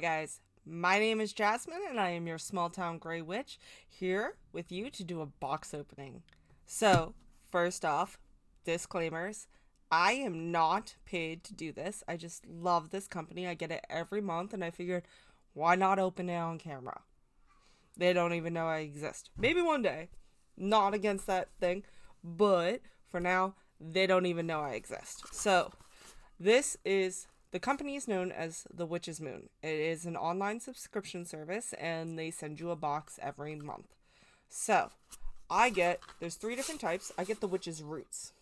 guys, my name is Jasmine and I am your small town gray witch here with you to do a box opening. So, first off, disclaimers. I am not paid to do this. I just love this company. I get it every month and I figured, why not open it on camera? They don't even know I exist. Maybe one day. Not against that thing, but for now, they don't even know I exist. So, the company is known as The Witch's Moon. It is an online subscription service and they send you a box every month. So, there's 3 different types. I get the Witch's Roots.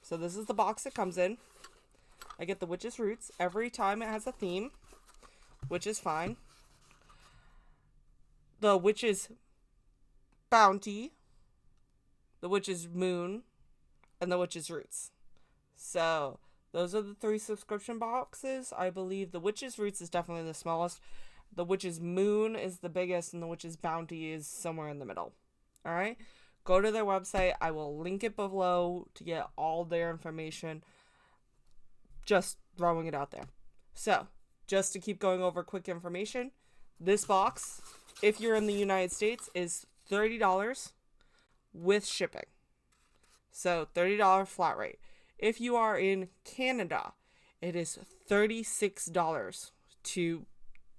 So this is the box it comes in. I get the Witch's Roots. Every time it has a theme, which is fine. The Witch's Bounty, the Witch's Moon, and the Witch's Roots. So those are the 3 subscription boxes. I believe the Witch's Roots is definitely the smallest. The Witch's Moon is the biggest, and the Witch's Bounty is somewhere in the middle. Alright? Go to their website. I will link it below to get all their information. Just throwing it out there. So, just to keep going over quick information, this box, if you're in the United States, is $30 with shipping. So, $30 flat rate. If you are in Canada, it is $36 to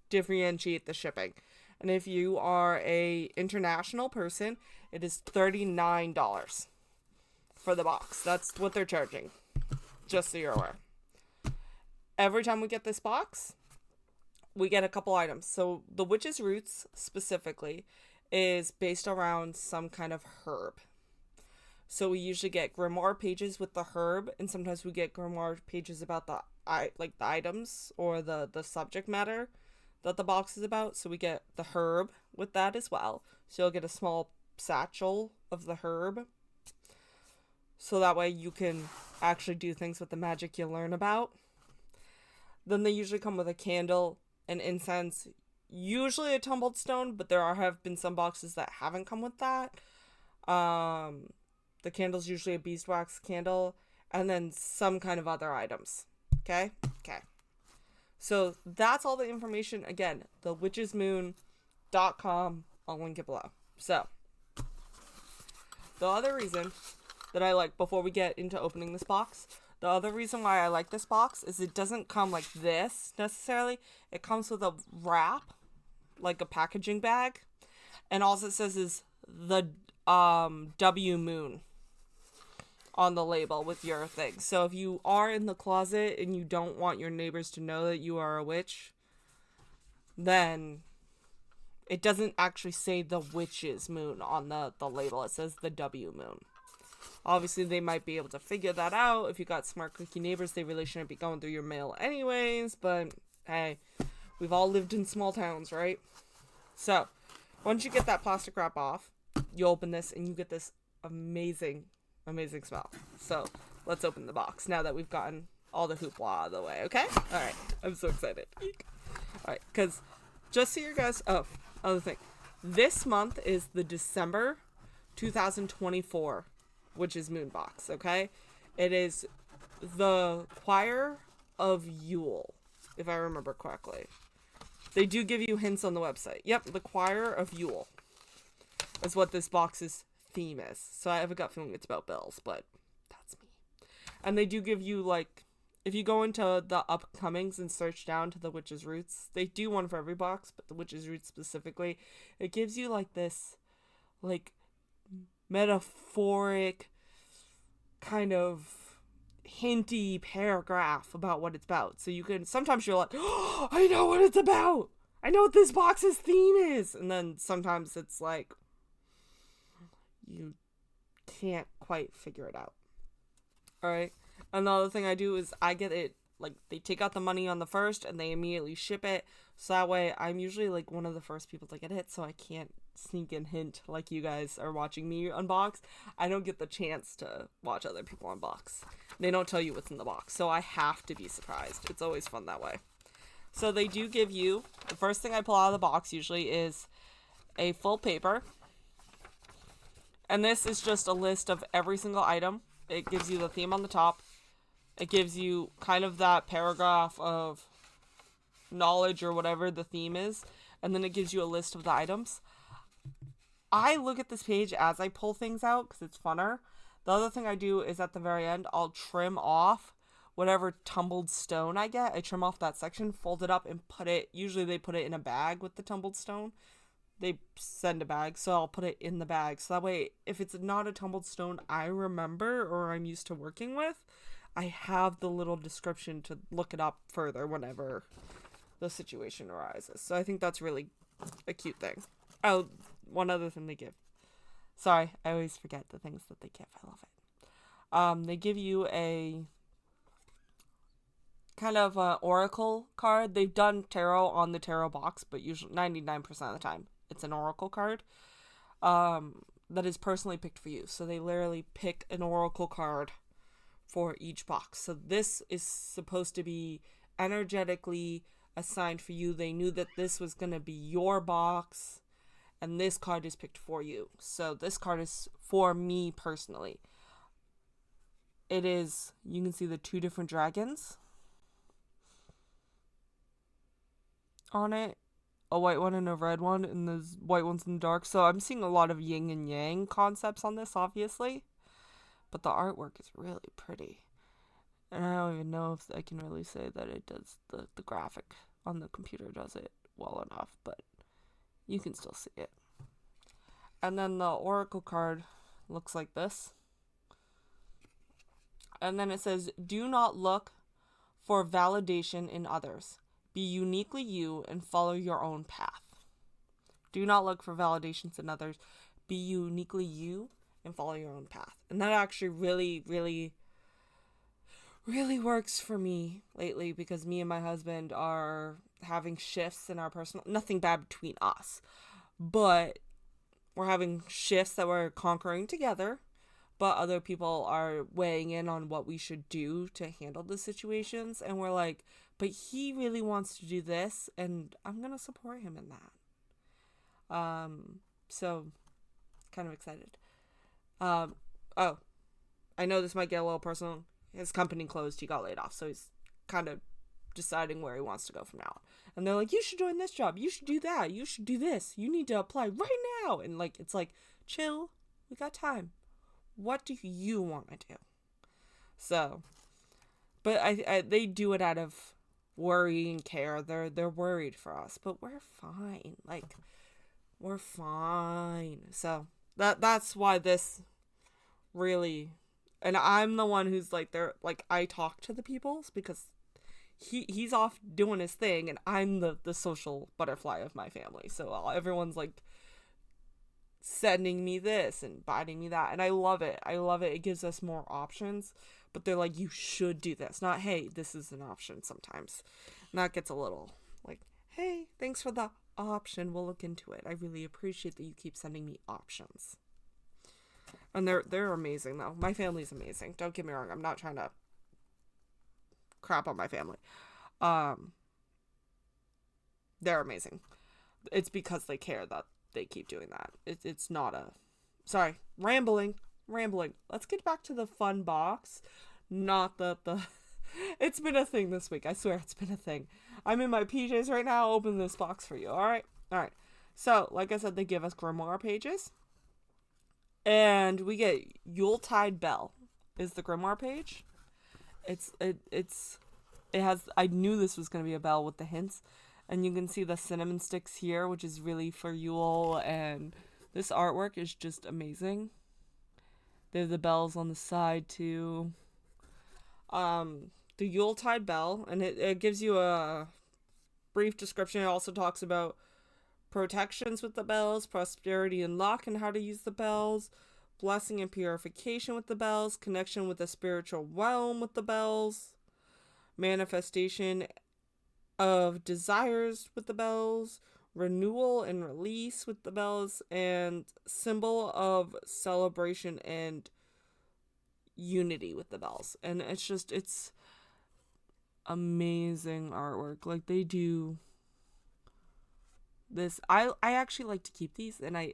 differentiate the shipping. And if you are a international person, it is $39 for the box. That's what they're charging. Just so you're aware. Every time we get this box, we get a couple items. So the Witch's Roots specifically is based around some kind of herb. So we usually get grimoire pages with the herb, and sometimes we get grimoire pages about the items or the subject matter that the box is about. So we get the herb with that as well. So you'll get a small satchel of the herb. So that way you can actually do things with the magic you learn about. Then they usually come with a candle, an incense, usually a tumbled stone, but have been some boxes that haven't come with that. The candle's usually a beeswax candle, and then some kind of other items. Okay? Okay. So that's all the information. Again, thewitchesmoon.com. I'll link it below. So, the other reason that I like, before we get into opening this box, the other reason why I like this box is it doesn't come like this necessarily. It comes with a wrap, like a packaging bag, and all it says is the W Moon on the label with your thing. So if you are in the closet and you don't want your neighbors to know that you are a witch, then it doesn't actually say the Witch's Moon on the label. It says the W Moon. Obviously, they might be able to figure that out. If you got smart cookie neighbors, they really shouldn't be going through your mail anyways. But, hey, we've all lived in small towns, right? So, once you get that plastic wrap off, you open this and you get this amazing smell. So, let's open the box now that we've gotten all the hoopla out of the way, okay? Alright, I'm so excited. Alright, because just so you guys... Oh, other thing. This month is the December 2024 Witch's Moon box, okay? It is the Choir of Yule, if I remember correctly. They do give you hints on the website. Yep, the Choir of Yule is what this box's theme is. So I have a gut feeling it's about bells, but that's me. And they do give you, like, if you go into the upcomings and search down to the Witch's Roots, they do one for every box, but the Witch's Roots specifically, it gives you, like, this, like, metaphoric kind of hinty paragraph about what it's about. So you can, sometimes you're like, oh, I know what it's about. I know what this box's theme is. And then sometimes it's like, you can't quite figure it out. Alright. Another thing I do is I get it, like, they take out the money on the first and they immediately ship it. So that way I'm usually, like, one of the first people to get it, so I can't sneak and hint like you guys are watching me unbox. I don't get the chance to watch other people unbox. They don't tell you what's in the box, so I have to be surprised. It's always fun that way. So they do give you, the first thing I pull out of the box usually is a full paper. And this is just a list of every single item. It gives you the theme on the top. It gives you kind of that paragraph of knowledge or whatever the theme is, and then it gives you a list of the items. I look at this page as I pull things out because it's funner. The other thing I do is at the very end, I'll trim off whatever tumbled stone I get. I trim off that section, fold it up, and put it. Usually they put it in a bag with the tumbled stone. They send a bag, so I'll put it in the bag. So that way, if it's not a tumbled stone I remember or I'm used to working with, I have the little description to look it up further whenever the situation arises. So I think that's really a cute thing. Oh, one other thing they give. Sorry, I always forget the things that they give. I love it. They give you a kind of oracle card. They've done tarot on the tarot box, but usually 99% of the time it's an oracle card that is personally picked for you. So they literally pick an oracle card for each box. So this is supposed to be energetically assigned for you. They knew that this was going to be your box, and this card is picked for you. So this card is for me personally. It is, you can see the two different dragons on it. A white one and a red one, and the white one's in the dark. So I'm seeing a lot of yin and yang concepts on this, obviously. But the artwork is really pretty. And I don't even know if I can really say that it does, the graphic on the computer does it well enough, but you can still see it. And then the oracle card looks like this. And then it says, do not look for validation in others. Be uniquely you and follow your own path. Do not look for validations in others. Be uniquely you and follow your own path. And that actually really, really, really works for me lately, because me and my husband are having shifts in our personal, nothing bad between us, but we're having shifts that we're conquering together, but other people are weighing in on what we should do to handle the situations. And we're like, but he really wants to do this, and I'm going to support him in that. So kind of excited. Oh, I know this might get a little personal. His company closed. He got laid off. So he's kind of deciding where he wants to go from now on. And they're like, you should join this job. You should do that. You should do this. You need to apply right now. And like, it's like, chill. We got time. What do you want to do? So, but they do it out of worry and care. They're worried for us, but we're fine. Like, we're fine. So that's why this really, and I'm the one who's like, they're like, I talk to the peoples because he's off doing his thing, and I'm the social butterfly of my family. So everyone's like sending me this and biting me that, and I love it. It gives us more options, but they're like, you should do this, not hey, this is an option sometimes. And that gets a little like, hey, thanks for the option, we'll look into it. I really appreciate that you keep sending me options. And they're amazing though. My family's amazing, don't get me wrong. I'm not trying to crap on my family. They're amazing. It's because they care that they keep doing that. It's not a... Sorry, rambling. Let's get back to the fun box. Not the... It's been a thing this week. I swear it's been a thing. I'm in my PJs right now. I'll open this box for you. Alright? So, like I said, they give us grimoire pages. And we get Yuletide Bell is the grimoire page. It has... I knew this was going to be a bell with the hints. And you can see the cinnamon sticks here, which is really for Yule. And this artwork is just amazing. There's the bells on the side too. The Yuletide Bell, and it gives you a brief description. It also talks about protections with the bells, prosperity and luck, and how to use the bells, blessing and purification with the bells, connection with the spiritual realm with the bells, manifestation of desires with the bells, renewal and release with the bells, and symbol of celebration and unity with the bells. And it's amazing artwork. Like, they do this. I actually like to keep these, and I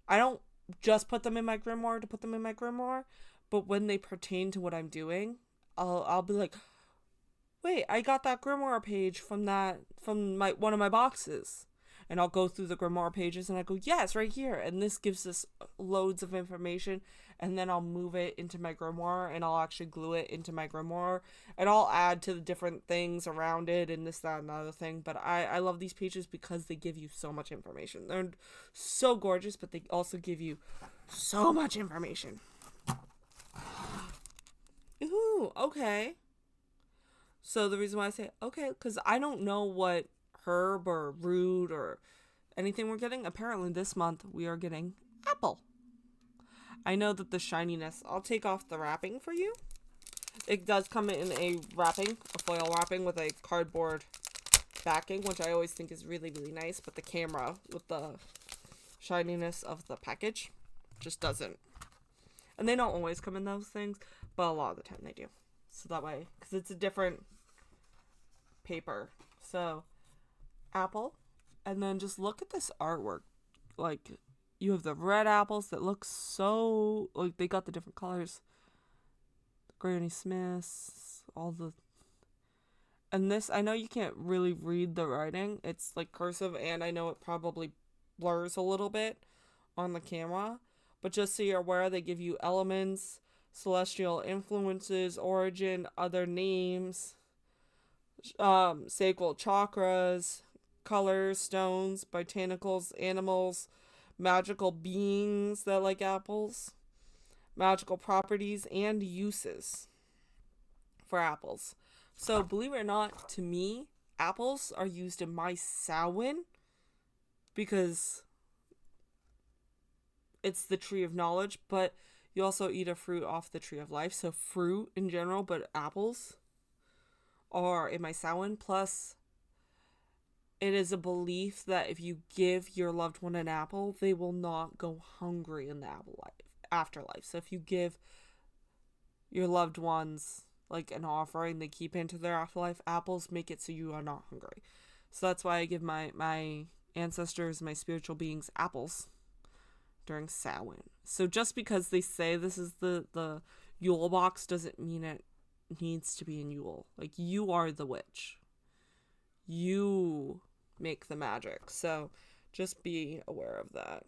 don't just put them in my grimoire to put them in my grimoire, but when they pertain to what I'm doing, I'll be like, wait, I got that grimoire page from my one of my boxes. And I'll go through the grimoire pages and I go, yes, right here. And this gives us loads of information. And then I'll move it into my grimoire and I'll actually glue it into my grimoire. And I'll add to the different things around it and this, that, and the other thing. But I love these pages because they give you so much information. They're so gorgeous, but they also give you so much information. Ooh, okay. So the reason why I say okay, because I don't know what herb or root or anything we're getting. Apparently this month we are getting apple. I know that the shininess, I'll take off the wrapping for you. It does come in a wrapping, a foil wrapping with a cardboard backing, which I always think is really, really nice. But the camera with the shininess of the package just doesn't. And they don't always come in those things, but a lot of the time they do. So that way, because it's a different paper. So, apple. And then just look at this artwork. Like, you have the red apples that look so, like, they got the different colors. Granny Smiths, all the, and this, I know you can't really read the writing. It's like cursive, and I know it probably blurs a little bit on the camera. But just so you're aware, they give you elements, celestial influences, origin, other names, sacral chakras, colors, stones, botanicals, animals, magical beings that like apples, magical properties, and uses for apples. So, believe it or not, to me, apples are used in my Samhain because it's the tree of knowledge, but you also eat a fruit off the tree of life. So, fruit in general, but apples are in my Samhain. Plus, it is a belief that if you give your loved one an apple, they will not go hungry in the afterlife. So, if you give your loved ones like an offering they keep into their afterlife, apples make it so you are not hungry. So that's why I give my ancestors, my spiritual beings, apples during Samhain. So just because they say this is the Yule box doesn't mean it needs to be in Yule. Like, you are the witch. You make the magic. So just be aware of that.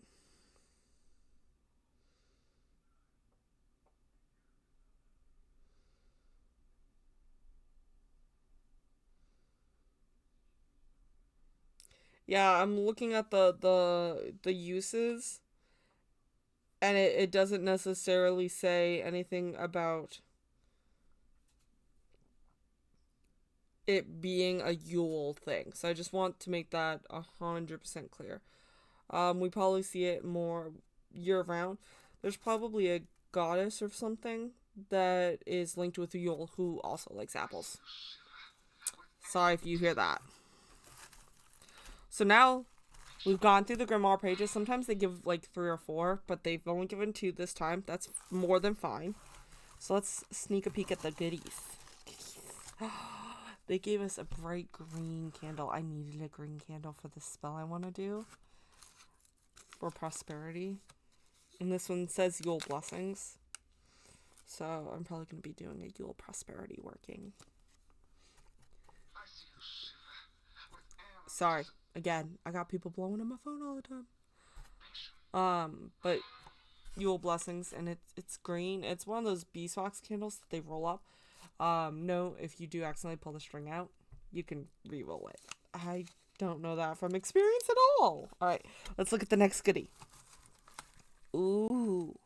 Yeah, I'm looking at the uses, and it doesn't necessarily say anything about it being a Yule thing. So I just want to make that 100% clear. We probably see it more year round. There's probably a goddess or something that is linked with Yule who also likes apples. Sorry if you hear that. So now we've gone through the grimoire pages. Sometimes they give like 3 or 4, but they've only given 2 this time. That's more than fine. So let's sneak a peek at the goodies. They gave us a bright green candle. I needed a green candle for the spell I want to do for prosperity. And this one says Yule blessings. So I'm probably going to be doing a Yule prosperity working. Sorry. Again, I got people blowing on my phone all the time. But Yule blessings, and it's green. It's one of those beeswax candles that they roll up. No, if you do accidentally pull the string out, you can re-roll it. I don't know that from experience at all. Alright, let's look at the next goodie. Ooh.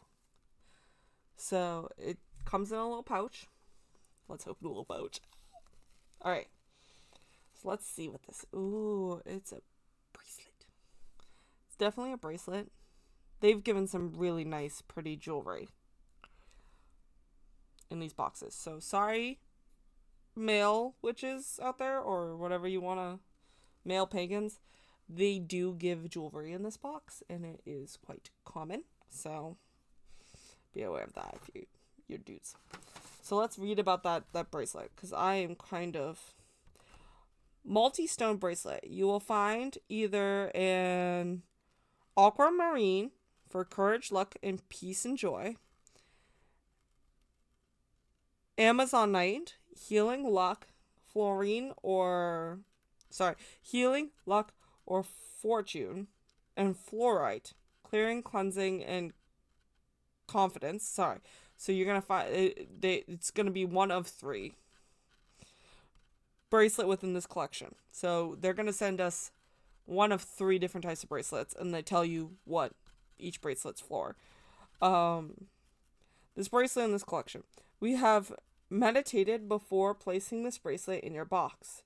So, it comes in a little pouch. Let's open a little pouch. Alright. So let's see what this... Ooh, it's a bracelet. It's definitely a bracelet. They've given some really nice, pretty jewelry in these boxes. So sorry, male witches out there, or whatever you want to, male pagans. They do give jewelry in this box, and it is quite common. So be aware of that if you're dudes. So let's read about that bracelet, because I am kind of... Multi-stone bracelet. You will find either an aquamarine for courage, luck, and peace and joy. Amazonite, healing, luck, fluorine, or healing, luck, or fortune, and fluorite, clearing, cleansing, and confidence. Sorry. So you're gonna find it's gonna be one of 3 bracelet within this collection. So they're gonna send us one of 3 different types of bracelets, and they tell you what each bracelet's for. This bracelet in this collection. We have meditated before placing this bracelet in your box,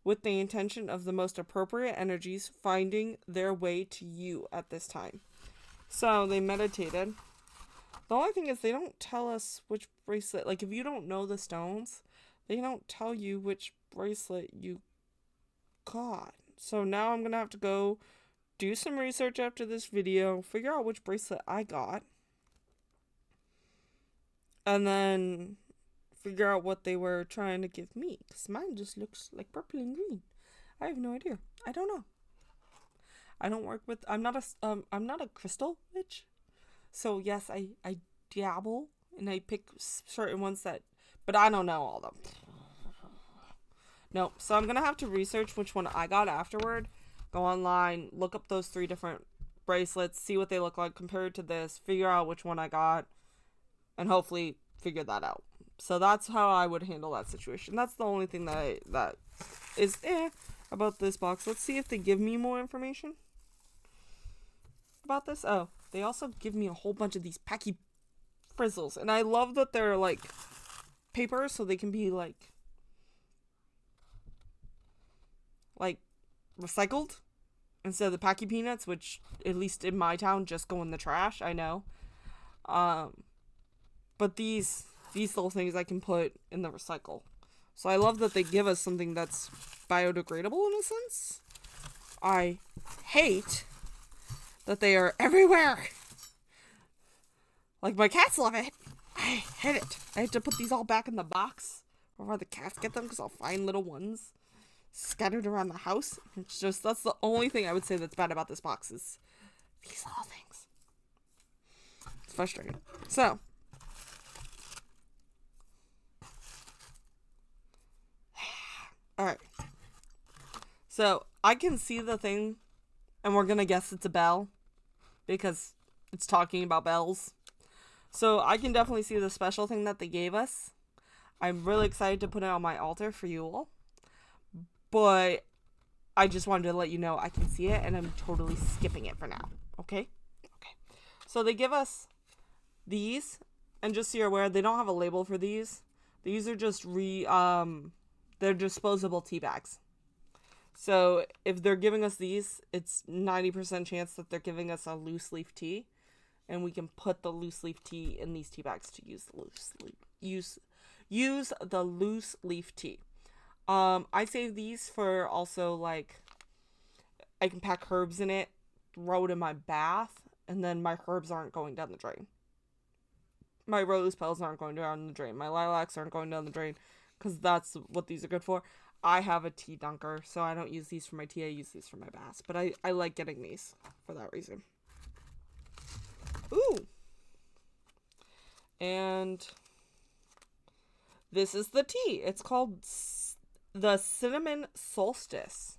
with the intention of the most appropriate energies finding their way to you at this time. So they meditated. The only thing is they don't tell us which bracelet, like if you don't know the stones, they don't tell you which bracelet you got. So now I'm going to have to go do some research after this video, figure out which bracelet I got, and then figure out what they were trying to give me, because mine just looks like purple and green. I have no idea. I don't know. I don't work with, I'm not a crystal witch. So yes, I dabble and I pick certain ones that, but I don't know all of them. No, so I'm gonna have to research which one I got afterward. Go online, look up those 3 different bracelets, see what they look like compared to this, figure out which one I got, and hopefully figure that out. So that's how I would handle that situation. That's the only thing that is about this box. Let's see if they give me more information about this. Oh, they also give me a whole bunch of these packy frizzles, and I love that they're like paper, so they can be like recycled instead of the packy peanuts, which at least in my town just go in the trash. I know, but these little things I can put in the recycle. So I love that they give us something that's biodegradable in a sense. I hate that they are everywhere. Like my cats love it. I hate it. I have to put these all back in the box before the cats get them, because I'll find little ones scattered around the house. It's just, that's the only thing I would say that's bad about this box, is these little things. It's frustrating. So alright. So I can see the thing, and we're gonna guess it's a bell because it's talking about bells. So I can definitely see the special thing that they gave us. I'm really excited to put it on my altar for Yule. But I just wanted to let you know I can see it, and I'm totally skipping it for now. Okay? Okay. So they give us these, and just so you're aware, they don't have a label for these. These are just they're disposable tea bags. So if they're giving us these, it's 90% chance that they're giving us a loose leaf tea, and we can put the loose leaf tea in these tea bags to use the loose leaf tea. I save these for also, like, I can pack herbs in it, throw it in my bath, and then my herbs aren't going down the drain. My rose petals aren't going down the drain. My lilacs aren't going down the drain, because that's what these are good for. I have a tea dunker, so I don't use these for my tea. I use these for my baths. But I like getting these for that reason. Ooh. And this is the tea. It's called the Cinnamon Solstice.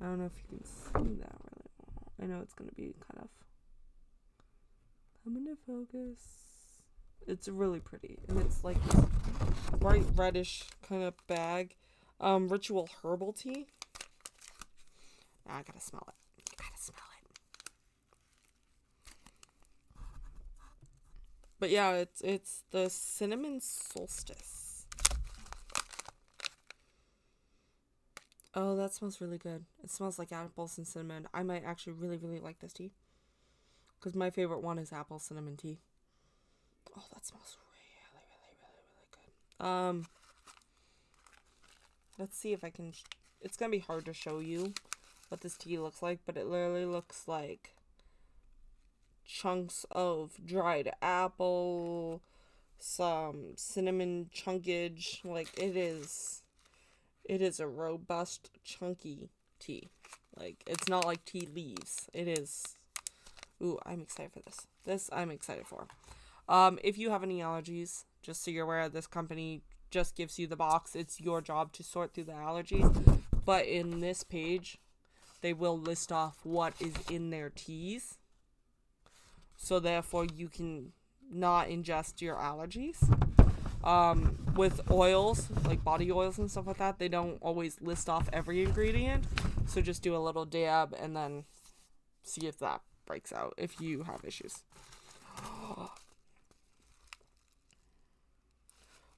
I don't know if you can see that really well. I know it's going to be kind of coming to focus. It's really pretty. And it's like this bright reddish kind of bag. Ritual herbal tea. Now I gotta smell it. But yeah, it's the Cinnamon Solstice. Oh, that smells really good. It smells like apples and cinnamon. I might actually really, really like this tea, because my favorite one is apple cinnamon tea. Oh, that smells really, really, really, really good. Let's see if I can... It's gonna be hard to show you what this tea looks like, but it literally looks like chunks of dried apple, some cinnamon chunkage. Like, it is a robust, chunky tea. Like, it's not like tea leaves. It is... Ooh, I'm excited for this. I'm excited for. If you have any allergies, just so you're aware, this company just gives you the box. It's your job to sort through the allergies. But in this page, they will list off what is in their teas. So therefore, you can not ingest your allergies. With oils, like body oils and stuff like that, they don't always list off every ingredient. So just do a little dab and then see if that breaks out if you have issues.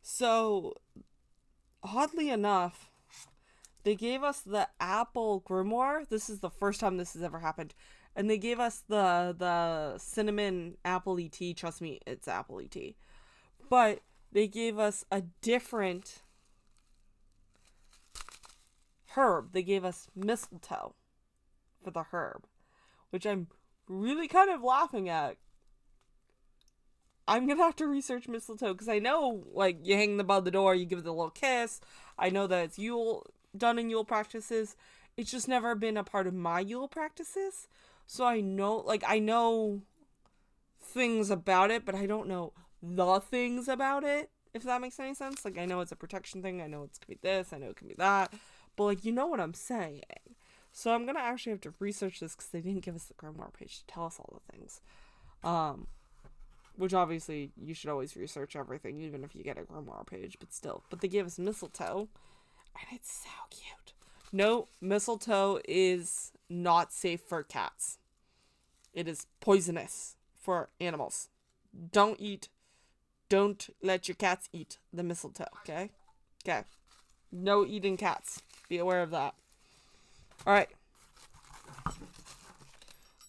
So, oddly enough, they gave us the apple grimoire. This is the first time this has ever happened. And they gave us the cinnamon apple-y tea. Trust me, it's apple-y tea. But they gave us a different herb. They gave us mistletoe for the herb, which I'm really kind of laughing at. I'm gonna have to research mistletoe because I know, like, you hang them above the door, you give it a little kiss. I know that it's Yule, done in Yule practices. It's just never been a part of my Yule practices. So I know things about it, but I don't know the things about it, if that makes any sense. Like, I know it's a protection thing. I know it's gonna be this. I know it can be that. But, like, you know what I'm saying. So I'm gonna actually have to research this because they didn't give us the grimoire page to tell us all the things. Which obviously you should always research everything, even if you get a grimoire page, but still. But they gave us mistletoe, and it's so cute. No, mistletoe is not safe for cats. It is poisonous for animals. Don't let your cats eat the mistletoe, okay? Okay. No eating cats. Be aware of that. Alright.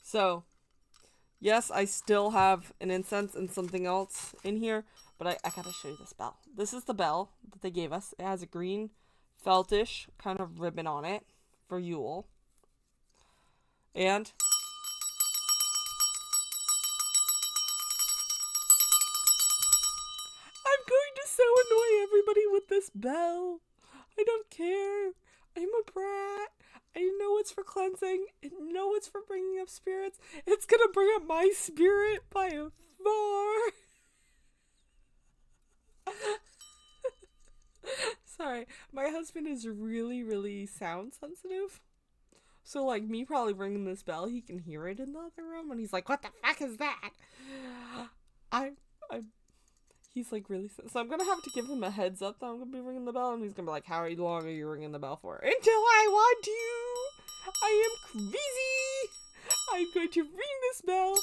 So, yes, I still have an incense and something else in here, but I gotta show you this bell. This is the bell that they gave us. It has a green feltish kind of ribbon on it for Yule. And I'm going to so annoy everybody with this bell. I don't care. I'm a brat. I know it's for cleansing. I know it's for bringing up spirits. It's gonna bring up my spirit by a far. Sorry, my husband is really, really sound sensitive. So, like, me probably ringing this bell, he can hear it in the other room, and he's like, "What the fuck is that?" He's like really. So I'm gonna have to give him a heads up that I'm gonna be ringing the bell, and he's gonna be like, "How long are you ringing the bell for?" "Until I want to. I am crazy. I'm going to ring this bell.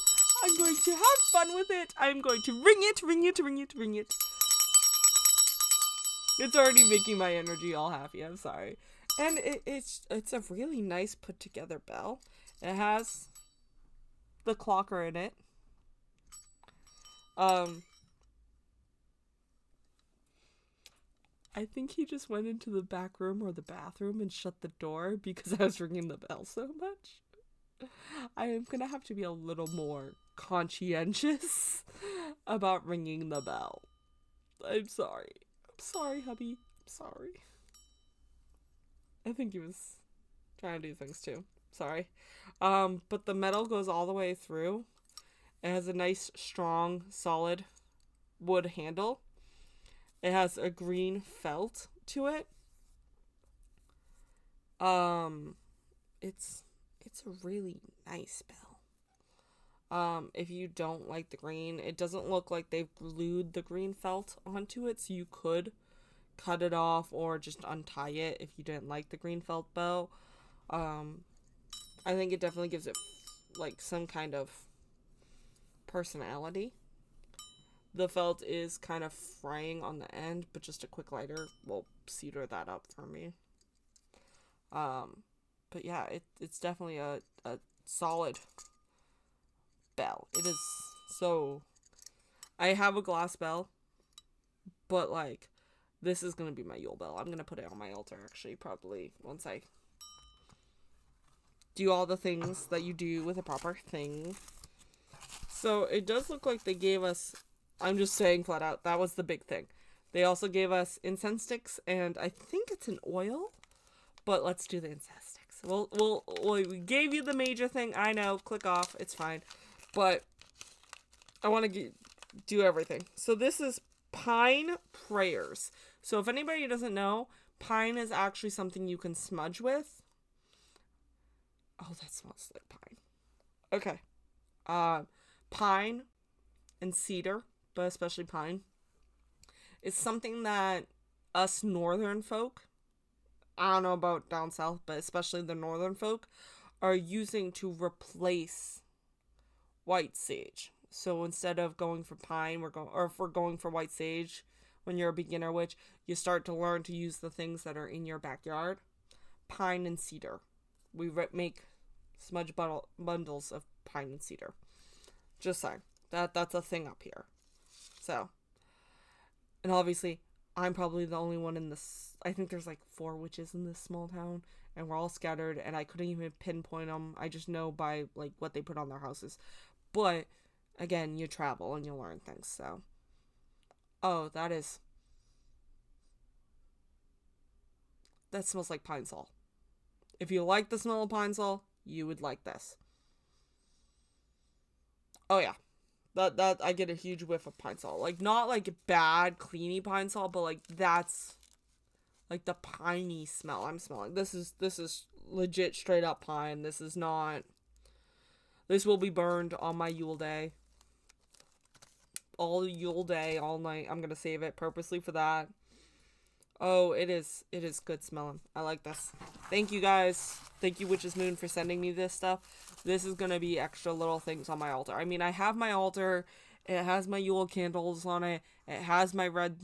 I'm going to have fun with it. I'm going to ring it, ring it, ring it, ring it." It's already making my energy all happy. I'm sorry. And it's a really nice put together bell. It has the clocker in it. I think he just went into the back room or the bathroom and shut the door because I was ringing the bell so much. I am gonna have to be a little more conscientious about ringing the bell. I'm sorry. I'm sorry, hubby. I'm sorry. I think he was trying to do things too. Sorry. But the metal goes all the way through. It has a nice, strong, solid wood handle. It has a green felt to it. It's a really nice bell. If you don't like the green, it doesn't look like they've glued the green felt onto it, so you could cut it off or just untie it if you didn't like the green felt bell. I think it definitely gives it like some kind of personality. The felt is kind of fraying on the end, but just a quick lighter will cedar that up for me. But yeah, it's definitely a solid bell. It is. So I have a glass bell, but like this is gonna be my Yule bell. I'm gonna put it on my altar actually, probably once I do all the things that you do with a proper thing. So it does look like they gave us, I'm just saying flat out, that was the big thing. They also gave us incense sticks, and I think it's an oil, but let's do the incense sticks. We gave you the major thing. I know, click off, it's fine, but I want to do everything. So this is pine prayers. So if anybody doesn't know, pine is actually something you can smudge with. Oh, that smells like pine. Okay. Pine and cedar, but especially pine, is something that us northern folk, I don't know about down south, but especially the northern folk, are using to replace white sage. So instead of going for pine, if we're going for white sage, when you're a beginner witch, you start to learn to use the things that are in your backyard. Pine and cedar. We make smudge bundles of pine and cedar. Just saying. That's a thing up here. So, and obviously, I'm probably the only one in this. I think there's like 4 witches in this small town, and we're all scattered, and I couldn't even pinpoint them. I just know by like what they put on their houses. But again, you travel and you learn things. So, oh, that smells like pine sol. If you like the smell of pine sol, you would like this. Oh yeah. That I get a huge whiff of pine sol. Like, not like bad, cleany pine sol, but like that's like the piney smell I'm smelling. This is legit straight up pine. This will be burned on my Yule day. All Yule day, all night. I'm gonna save it purposely for that. Oh, it is good smelling. I like this. Thank you guys. Thank you, Witch's Moon, for sending me this stuff. This is gonna be extra little things on my altar. I mean, I have my altar. It has my Yule candles on it. It has my red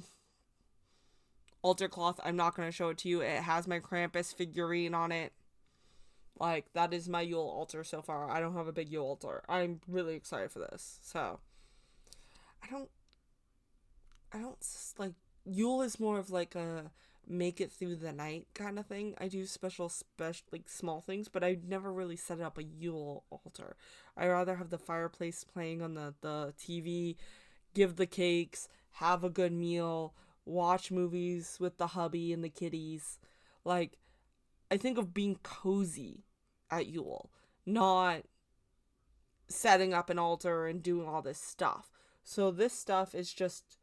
altar cloth. I'm not gonna show it to you. It has my Krampus figurine on it. Like, that is my Yule altar so far. I don't have a big Yule altar. I'm really excited for this. So, I don't like, Yule is more of like a make it through the night kind of thing. I do special like small things, but I never really set up a Yule altar. I rather have the fireplace playing on the TV, give the cakes, have a good meal, watch movies with the hubby and the kitties. Like, I think of being cozy at Yule, not setting up an altar and doing all this stuff. So this stuff is just,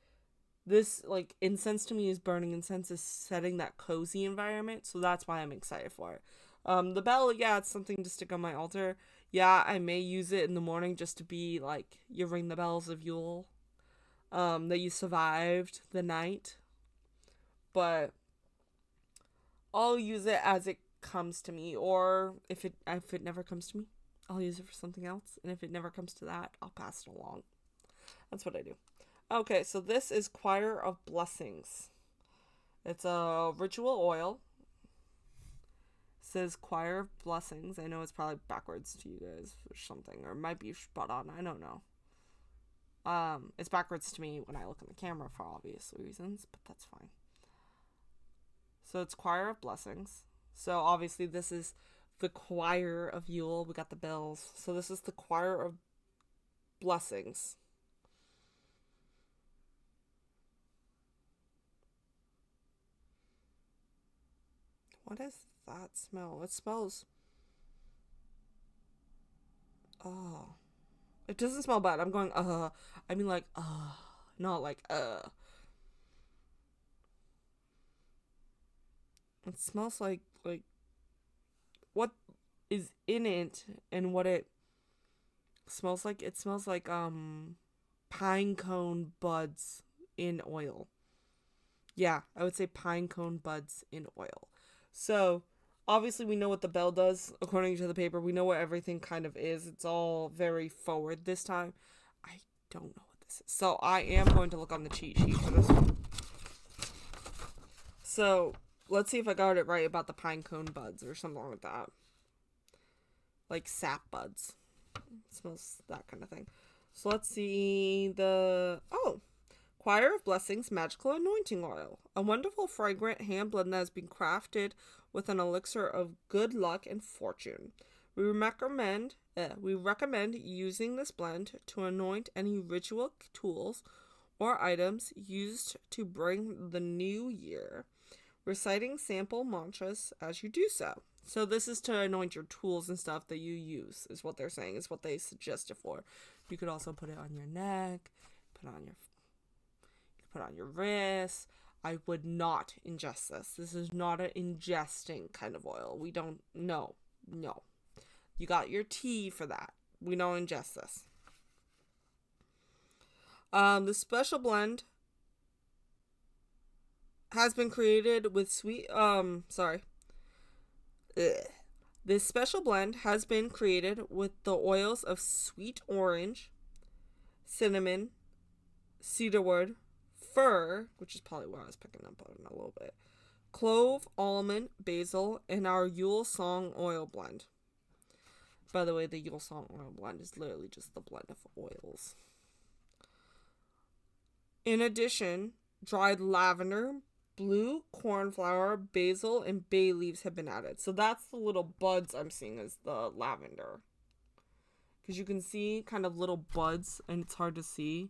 this, like, incense to me is burning incense, is setting that cozy environment. So that's why I'm excited for it. The bell, yeah, it's something to stick on my altar. Yeah, I may use it in the morning just to be like, you ring the bells of Yule, that you survived the night. But I'll use it as it comes to me, or if it never comes to me, I'll use it for something else. And if it never comes to that, I'll pass it along. That's what I do. Okay, so this is Choir of Blessings. It's a ritual oil. It says Choir of Blessings. I know it's probably backwards to you guys or something, or it might be spot on. I don't know. It's backwards to me when I look at the camera for obvious reasons, but that's fine. So it's Choir of Blessings. So obviously this is the choir of Yule. We got the bells. So this is the Choir of Blessings. What is that smell? It smells... Oh. It doesn't smell bad. I'm going, I mean, like, not like, It smells like what is in it and what it smells like. It smells like, pine cone buds in oil. Yeah, I would say pine cone buds in oil. So, obviously we know what the bell does. According to the paper, we know what everything kind of is. It's all very forward this time. I don't know what this is. So, I am going to look on the cheat sheet for this one. So, let's see if I got it right about the pine cone buds or something like that. Like sap buds. It smells that kind of thing. So, let's see Choir of Blessings Magical Anointing Oil. A wonderful fragrant hand blend that has been crafted with an elixir of good luck and fortune. We recommend using this blend to anoint any ritual tools or items used to bring the new year, reciting sample mantras as you do so. So this is to anoint your tools and stuff that you use, is what they're saying, is what they suggest it for. You could also put it on your neck, put put on your wrist. I would not ingest this. This is not an ingesting kind of oil. We don't, no. You got your tea for that. We don't ingest this. The special blend has been created with This special blend has been created with the oils of sweet orange, cinnamon, cedarwood, fir, which is probably what I was picking up on a little bit, clove, almond, basil, and our Yule Song oil blend. By the way, the Yule Song oil blend is literally just the blend of oils. In addition, dried lavender, blue cornflower, basil, and bay leaves have been added. So that's the little buds I'm seeing is the lavender. Because you can see kind of little buds, and it's hard to see.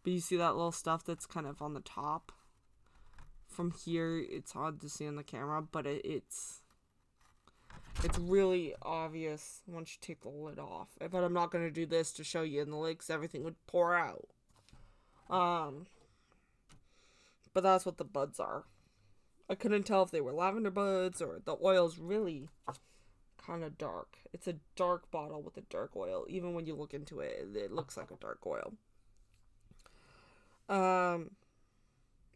But you see that little stuff that's kind of on the top. From here, it's hard to see on the camera, but it's really obvious once you take the lid off. But I'm not going to do this to show you in the lid because everything would pour out. But that's what the buds are. I couldn't tell if they were lavender buds or the oil's really kind of dark. It's a dark bottle with a dark oil. Even when you look into it, it looks like a dark oil. So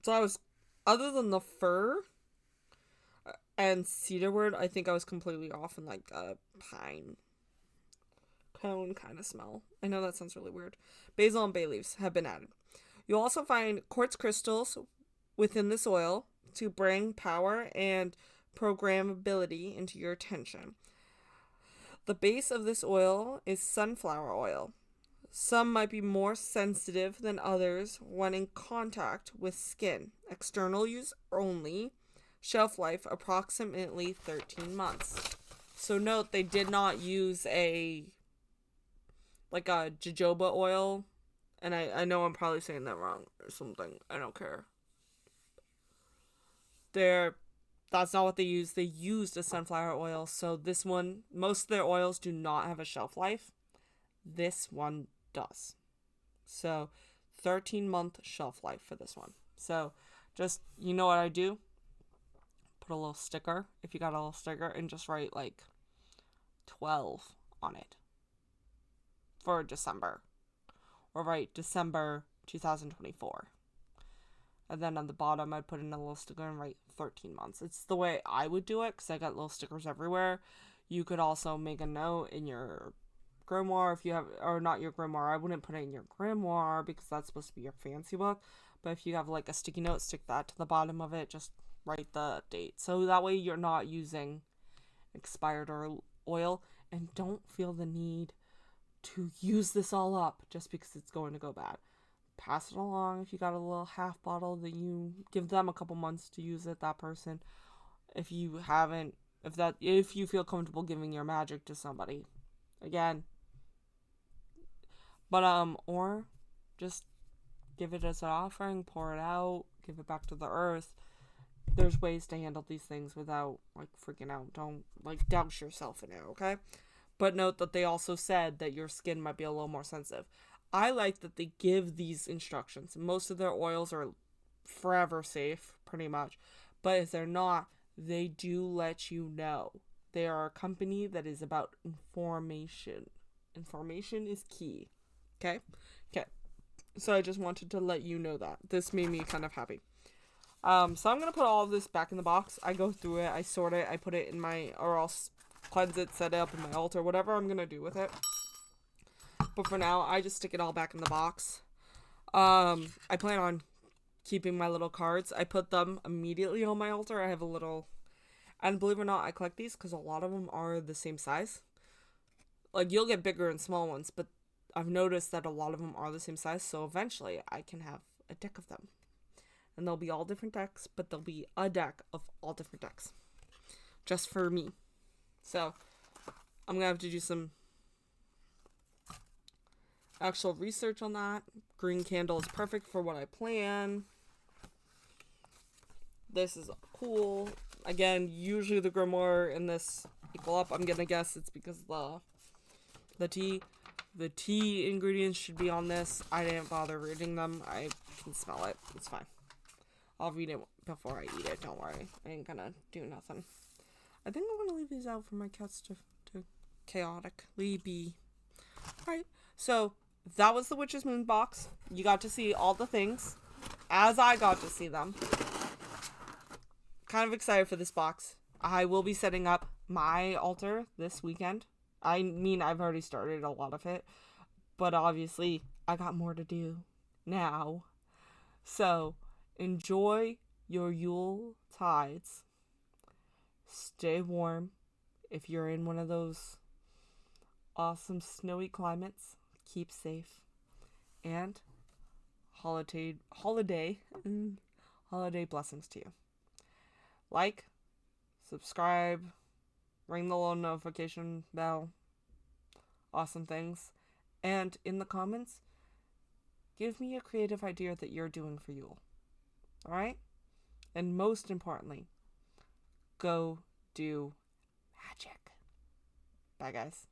I was, other than the fir and cedarwood, I think I was completely off in like a pine cone kind of smell. I know that sounds really weird. Basil and bay leaves have been added. You'll also find quartz crystals within this oil to bring power and programmability into your attention. The base of this oil is sunflower oil. Some might be more sensitive than others when in contact with skin. External use only. Shelf life approximately 13 months. So note they did not use a jojoba oil. And I know I'm probably saying that wrong or something. I don't care. That's not what they used. They used a sunflower oil. So this one, most of their oils do not have a shelf life. This one does. So 13-month shelf life for this one. So just, you know what I do? Put a little sticker, if you got a little sticker, and just write like 12 on it for December. Or write December 2024. And then on the bottom, I'd put in a little sticker and write 13 months. It's the way I would do it because I got little stickers everywhere. You could also make a note in your grimoire if you have, or not your grimoire. I wouldn't put it in your grimoire because that's supposed to be your fancy book. But if you have like a sticky note, stick that to the bottom of it. Just write the date. So that way you're not using expired oil and don't feel the need to use this all up just because it's going to go bad. Pass it along. If you got a little half bottle, that you give them a couple months to use it, that person. If you haven't, if you feel comfortable giving your magic to somebody, again. But or just give it as an offering, pour it out, give it back to the earth. There's ways to handle these things without like freaking out. Don't like douse yourself in it, okay? But note that they also said that your skin might be a little more sensitive. I like that they give these instructions. Most of their oils are forever safe, pretty much. But if they're not, they do let you know. They are a company that is about information. Information is key. Okay? Okay. So I just wanted to let you know that. This made me kind of happy. So I'm going to put all of this back in the box. I go through it. I sort it. I put it in my, or I'll cleanse it, set it up in my altar, whatever I'm going to do with it. But for now, I just stick it all back in the box. I plan on keeping my little cards. I put them immediately on my altar. I have a little, and believe it or not, I collect these because a lot of them are the same size. Like, you'll get bigger and small ones, but I've noticed that a lot of them are the same size, so eventually I can have a deck of them. And they'll be all different decks, but there'll be a deck of all different decks. Just for me. So, I'm going to have to do some actual research on that. Green candle is perfect for what I plan. This is cool. Again, usually the grimoire in this equal up. I'm gonna guess it's because of the tea. The tea ingredients should be on this. I didn't bother reading them. I can smell it. It's fine. I'll read it before I eat it. Don't worry. I ain't gonna do nothing. I think I'm gonna leave these out for my cats to chaotically be. Alright. So, that was the Witch's Moon box. You got to see all the things as I got to see them. Kind of excited for this box. I will be setting up my altar this weekend. I mean, I've already started a lot of it, but obviously I got more to do now. So, enjoy your Yule tides. Stay warm. If you're in one of those awesome snowy climates, keep safe. And holiday blessings to you. Like, subscribe, ring the little notification bell, awesome things. And in the comments, give me a creative idea that you're doing for Yule. Alright? And most importantly, go do magic. Bye, guys.